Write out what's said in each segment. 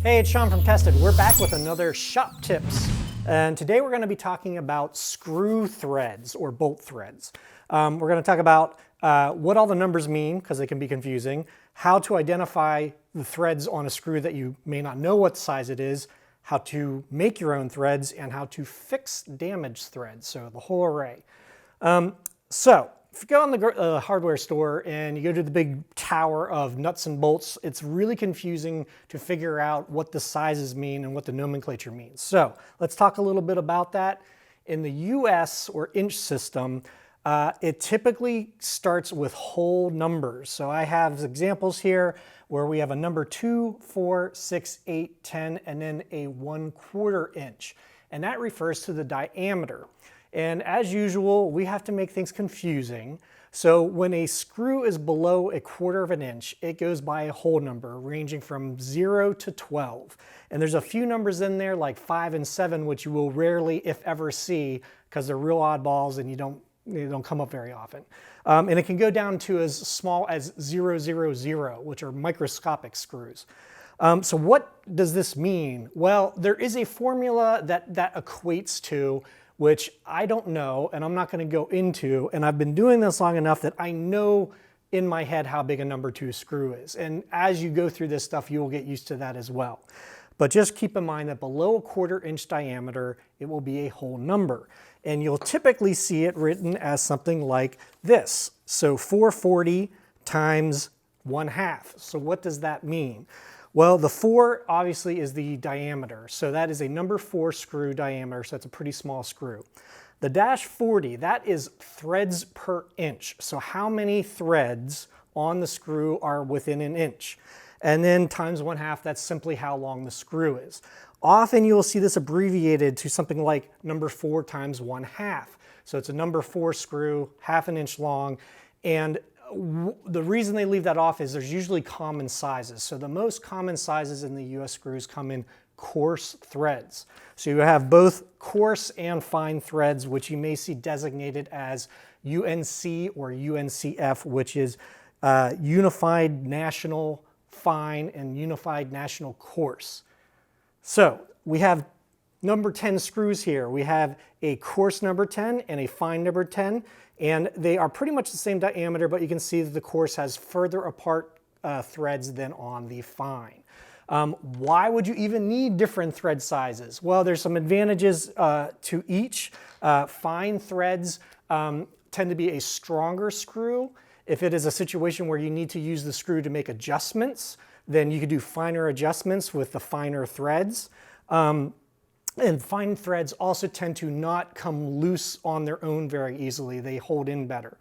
Hey, it's Sean from Tested. We're back with another shop tips. And today we're going to be talking about screw threads or bolt threads. We're going to talk about what all the numbers mean, because they can be confusing, how to identify the threads on a screw that you may not know what size it is, how to make your own threads, and how to fix damaged threads, so the whole array. If you go in the hardware store and you go to the big tower of nuts and bolts, it's really confusing to figure out what the sizes mean and what the nomenclature means. So let's talk a little bit about that. In the US or inch system, it typically starts with whole numbers. So I have examples here where we have a number 2, 4, 6, 8, 10, and then a 1/4 inch. And that refers to the diameter. And as usual, we have to make things confusing. So when a screw is below 1/4 inch, it goes by a whole number ranging from 0 to 12. And there's a few numbers in there like 5 and 7, which you will rarely, if ever, see because they're real oddballs and they don't come up very often. And it can go down to as small as 000, which are microscopic screws. So what does this mean? Well, there is a formula that equates to, which I don't know, and I'm not going to go into, and I've been doing this long enough that I know in my head how big a number 2 screw is. And as you go through this stuff, you will get used to that as well. But just keep in mind that below 1/4 inch diameter, it will be a whole number. And you'll typically see it written as something like this. So 440 times 1/2. So what does that mean? Well, the 4 obviously is the diameter, so that is a number 4 screw diameter, so that's a pretty small screw. The -40, that is threads per inch, so how many threads on the screw are within an inch. And then times 1/2, that's simply how long the screw is. Often you'll see this abbreviated to something like number 4 times 1/2. So it's a number 4 screw, 1/2 inch long, and the reason they leave that off is there's usually common sizes. So the most common sizes in the US screws come in coarse threads. So you have both coarse and fine threads, which you may see designated as UNC or UNCF, which is Unified National Fine and Unified National Coarse. So we have number 10 screws here. We have a coarse number 10 and a fine number 10, and they are pretty much the same diameter, but you can see that the coarse has further apart threads than on the fine. Why would you even need different thread sizes? Well, there's some advantages to each. Fine threads tend to be a stronger screw. If it is a situation where you need to use the screw to make adjustments, then you could do finer adjustments with the finer threads. And fine threads also tend to not come loose on their own very easily. They hold in better.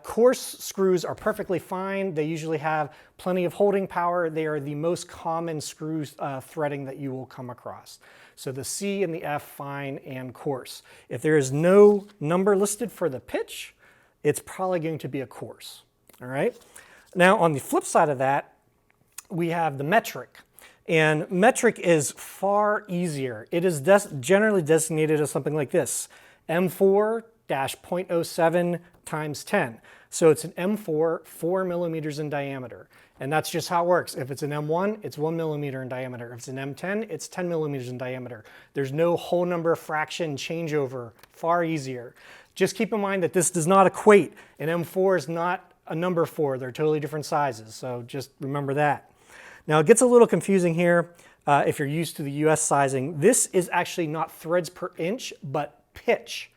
Coarse screws are perfectly fine. They usually have plenty of holding power. They are the most common screw threading that you will come across. So the C and the F, fine and coarse. If there is no number listed for the pitch, it's probably going to be a coarse. All right. Now on the flip side of that, we have the metric. And metric is far easier. It is generally designated as something like this, M4-0.07 times 10. So it's an M4, 4 millimeters in diameter. And that's just how it works. If it's an M1, it's 1 millimeter in diameter. If it's an M10, it's 10 millimeters in diameter. There's no whole number fraction changeover, far easier. Just keep in mind that this does not equate. An M4 is not a number 4. They're totally different sizes, so just remember that. Now it gets a little confusing here if you're used to the US sizing. This is actually not threads per inch, but pitch.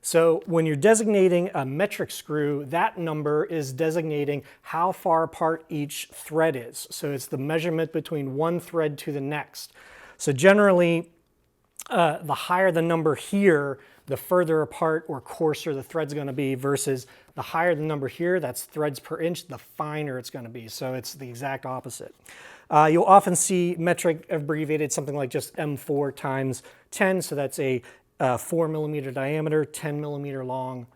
So when you're designating a metric screw, that number is designating how far apart each thread is. So it's the measurement between one thread to the next. So generally, the higher the number here, the further apart or coarser the thread's going to be, versus the higher the number here, that's threads per inch, the finer it's going to be. So it's the exact opposite. You'll often see metric abbreviated something like just M4 times 10. So that's a 4 millimeter diameter, 10 millimeter long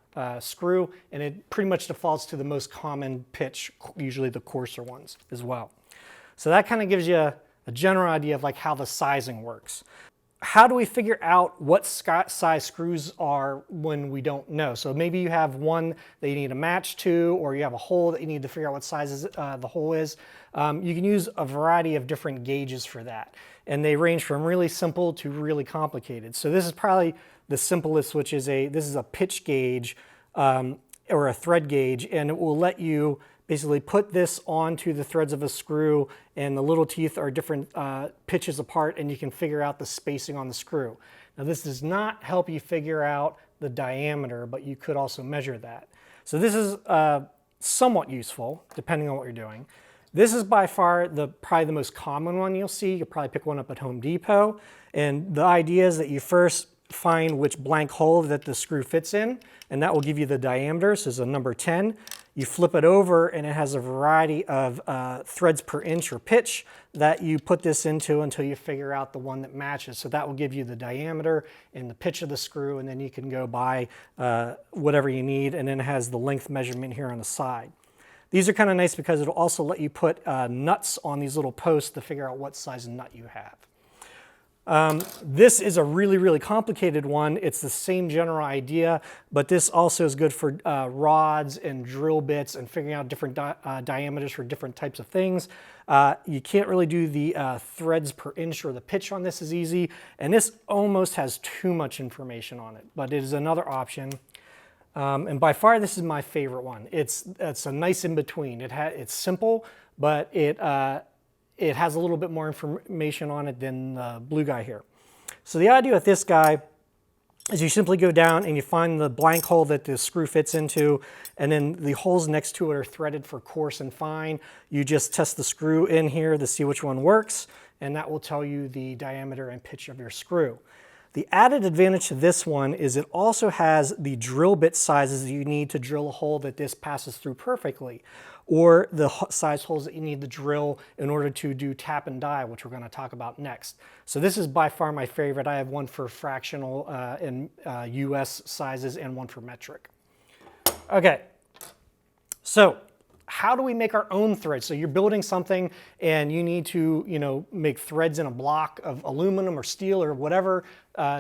screw. And it pretty much defaults to the most common pitch, usually the coarser ones as well. So that kind of gives you a general idea of like how the sizing works. how do we figure out what size screws are when we don't know? So maybe you have one that you need to match to, or you have a hole that you need to figure out what size the hole is. You can use a variety of different gauges for that. And they range from really simple to really complicated. So this is probably the simplest, which is this is a pitch gauge or a thread gauge, and it will let you basically put this onto the threads of a screw, and the little teeth are different pitches apart, and you can figure out the spacing on the screw. Now this does not help you figure out the diameter, but you could also measure that. So this is somewhat useful, depending on what you're doing. This is by far probably the most common one you'll see. You'll probably pick one up at Home Depot. And the idea is that you first find which blank hole that the screw fits in, and that will give you the diameter. So it's a number 10. You flip it over, and it has a variety of threads per inch or pitch that you put this into until you figure out the one that matches. So that will give you the diameter and the pitch of the screw, and then you can go buy whatever you need, and then it has the length measurement here on the side. These are kind of nice because it'll also let you put nuts on these little posts to figure out what size nut you have. This is a really, really complicated one. It's the same general idea, but this also is good for rods and drill bits and figuring out different diameters for different types of things. You can't really do the threads per inch or the pitch on this as easy, and this almost has too much information on it, but it is another option. And by far, this is my favorite one. It's a nice in-between. It's simple, but it has a little bit more information on it than the blue guy here. So the idea with this guy is you simply go down and you find the blank hole that the screw fits into, and then the holes next to it are threaded for coarse and fine. You just test the screw in here to see which one works, and that will tell you the diameter and pitch of your screw. The added advantage to this one is it also has the drill bit sizes that you need to drill a hole that this passes through perfectly, or the size holes that you need to drill in order to do tap and die, which we're going to talk about next. So this is by far my favorite. I have one for fractional and US sizes and one for metric. Okay, so how do we make our own threads? So you're building something and you need to, make threads in a block of aluminum or steel or whatever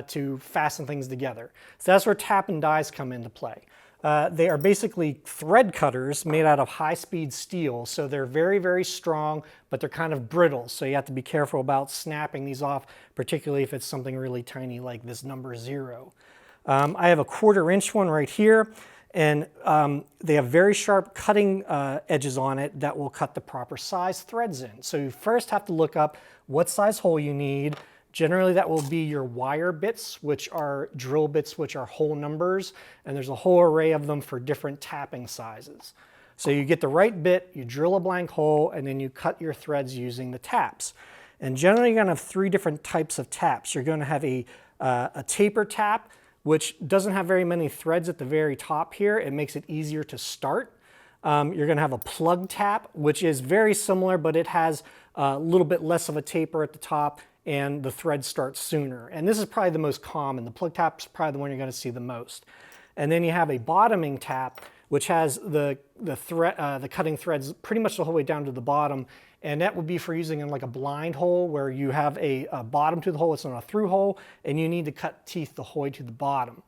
to fasten things together. So that's where tap and dies come into play. They are basically thread cutters made out of high-speed steel. So they're very, very strong, but they're kind of brittle. So you have to be careful about snapping these off, particularly if it's something really tiny like this number 0. I have a 1/4 inch one right here. And they have very sharp cutting edges on it that will cut the proper size threads in. So you first have to look up what size hole you need. Generally that will be your wire bits, which are drill bits, which are hole numbers. And there's a whole array of them for different tapping sizes. So you get the right bit, you drill a blank hole, and then you cut your threads using the taps. And generally you're going to have 3 different types of taps. You're going to have a taper tap, which doesn't have very many threads at the very top here. It makes it easier to start. You're going to have a plug tap, which is very similar, but it has a little bit less of a taper at the top, and the threads start sooner. And this is probably the most common. The plug tap is probably the one you're going to see the most. And then you have a bottoming tap, which has the cutting threads pretty much the whole way down to the bottom. And that would be for using in like a blind hole where you have a bottom to the hole, it's not a through hole, and you need to cut teeth the whole way to the bottom.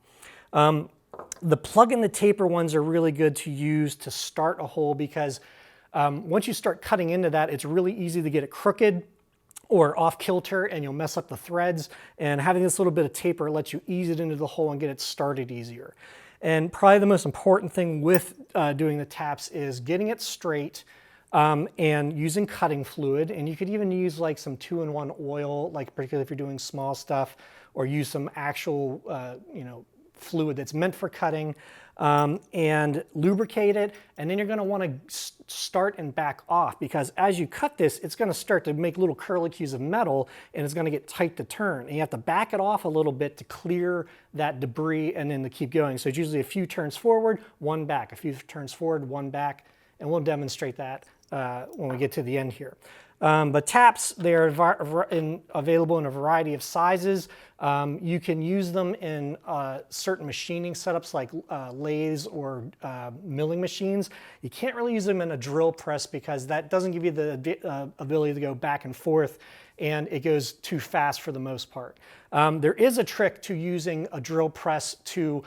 The plug and the taper ones are really good to use to start a hole because once you start cutting into that, it's really easy to get it crooked or off kilter and you'll mess up the threads. And having this little bit of taper lets you ease it into the hole and get it started easier. And probably the most important thing with doing the taps is getting it straight, and using cutting fluid. And you could even use like some 2-in-1 oil, like particularly if you're doing small stuff, or use some actual fluid that's meant for cutting, and lubricate it. And then you're going to want to start and back off, because as you cut this, it's going to start to make little curlicues of metal and it's going to get tight to turn. And you have to back it off a little bit to clear that debris and then to keep going. So it's usually a few turns forward, 1 back, a few turns forward, 1 back, and we'll demonstrate that when we get to the end here. But taps, they are available in a variety of sizes. You can use them in certain machining setups like lathes or milling machines. You can't really use them in a drill press because that doesn't give you the ability to go back and forth, and it goes too fast for the most part. There is a trick to using a drill press to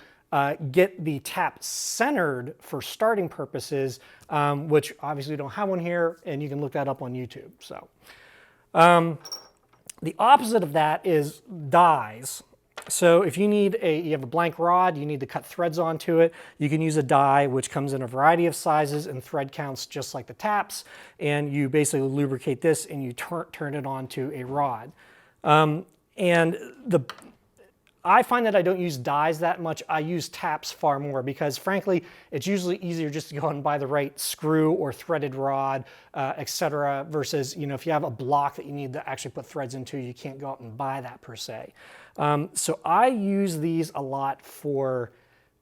get the tap centered for starting purposes, which obviously we don't have one here, and you can look that up on YouTube. So the opposite of that is dies. So if you have a blank rod, you need to cut threads onto it, you can use a die, which comes in a variety of sizes and thread counts just like the taps, and you basically lubricate this and you turn it onto a rod. I find that I don't use dies that much. I use taps far more because, frankly, it's usually easier just to go out and buy the right screw or threaded rod, etc. Versus, if you have a block that you need to actually put threads into, you can't go out and buy that per se. So I use these a lot for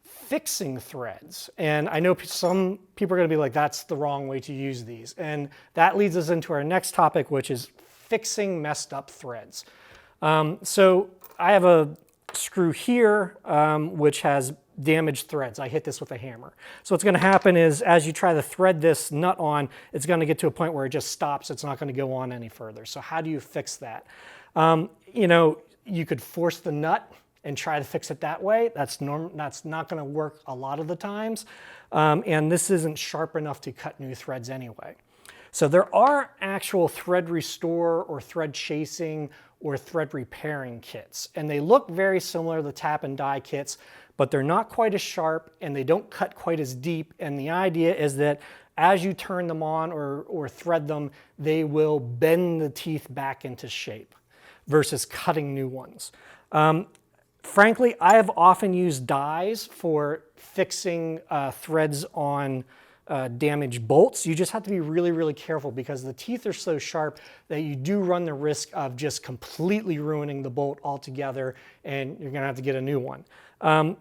fixing threads. And I know some people are going to be like, that's the wrong way to use these. And that leads us into our next topic, which is fixing messed up threads. So I have a screw here, which has damaged threads. I hit this with a hammer. So what's going to happen is as you try to thread this nut on, it's going to get to a point where it just stops. It's not going to go on any further. So how do you fix that? You could force the nut and try to fix it that way. That's not going to work a lot of the times. And this isn't sharp enough to cut new threads anyway. So there are actual thread restore or thread chasing or thread repairing kits. And they look very similar to the tap and die kits, but they're not quite as sharp and they don't cut quite as deep. And the idea is that as you turn them on or thread them, they will bend the teeth back into shape versus cutting new ones. Frankly, I have often used dies for fixing threads on damaged bolts. You just have to be really, really careful because the teeth are so sharp that you do run the risk of just completely ruining the bolt altogether, and you're gonna have to get a new one.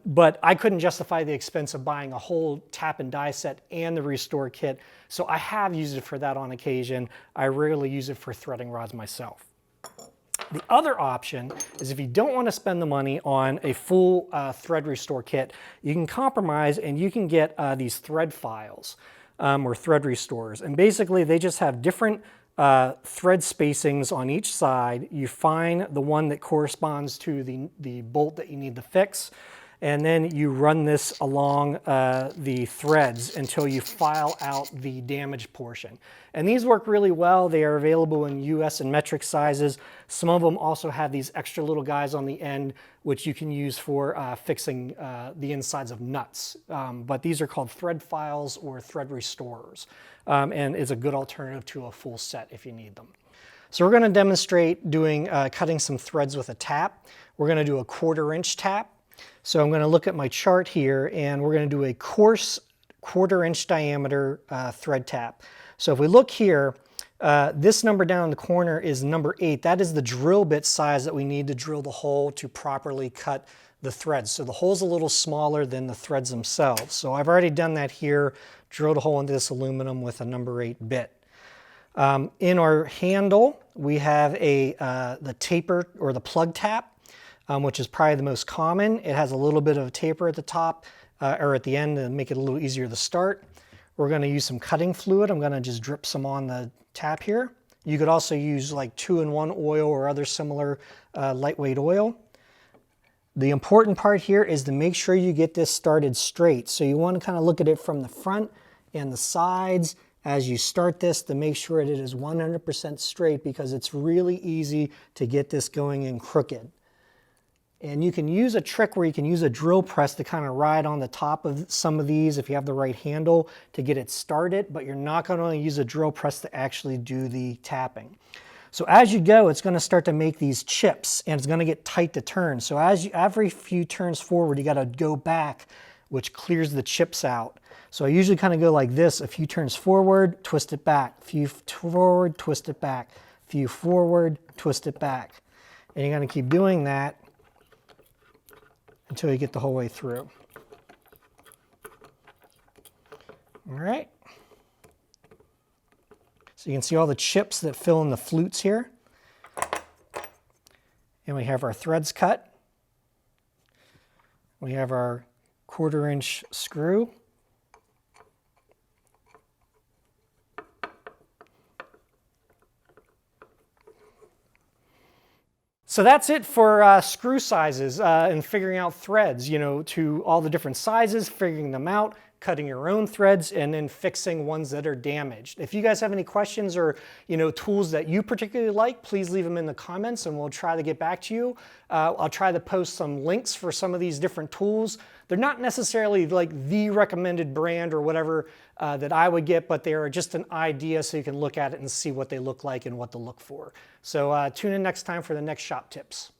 But I couldn't justify the expense of buying a whole tap and die set and the restore kit, so I have used it for that on occasion. I rarely use it for threading rods myself. The other option is if you don't want to spend the money on a full thread restore kit, you can compromise and you can get these thread files or thread restorers. And basically they just have different thread spacings on each side. You find the one that corresponds to the bolt that you need to fix, and then you run this along the threads until you file out the damaged portion. And these work really well. They are available in US and metric sizes. Some of them also have these extra little guys on the end, which you can use for fixing the insides of nuts. But these are called thread files or thread restorers, and is a good alternative to a full set if you need them. So we're going to demonstrate doing cutting some threads with a tap. We're going to do a 1/4 inch tap. So I'm going to look at my chart here, and we're going to do a coarse 1/4 inch diameter thread tap. So if we look here, this number down in the corner is number 8. That is the drill bit size that we need to drill the hole to properly cut the threads. So the hole's a little smaller than the threads themselves. So I've already done that here, drilled a hole into this aluminum with a number 8 bit. In our handle, we have the taper or the plug tap, which is probably the most common. It has a little bit of a taper at the top or at the end to make it a little easier to start. We're going to use some cutting fluid. I'm going to just drip some on the tap here. You could also use like 2-in-1 oil or other similar lightweight oil. The important part here is to make sure you get this started straight. So you want to kind of look at it from the front and the sides as you start this to make sure that it is 100% straight, because it's really easy to get this going in crooked. And you can use a trick where you can use a drill press to kind of ride on the top of some of these if you have the right handle to get it started, but you're not going to use a drill press to actually do the tapping. So as you go, it's going to start to make these chips, and it's going to get tight to turn. So every few turns forward, you got to go back, which clears the chips out. So I usually kind of go like this: a few turns forward, twist it back, a few forward, twist it back, a few forward, twist it back. And you're going to keep doing that until you get the whole way through. All right. So you can see all the chips that fill in the flutes here. And we have our threads cut. We have our 1/4 inch screw. So that's it for screw sizes and figuring out threads, to all the different sizes, figuring them out, cutting your own threads, and then fixing ones that are damaged. If you guys have any questions or tools that you particularly like, please leave them in the comments and we'll try to get back to you. I'll try to post some links for some of these different tools. They're not necessarily like the recommended brand or whatever that I would get, but they are just an idea so you can look at it and see what they look like and what to look for. So tune in next time for the next shop tips.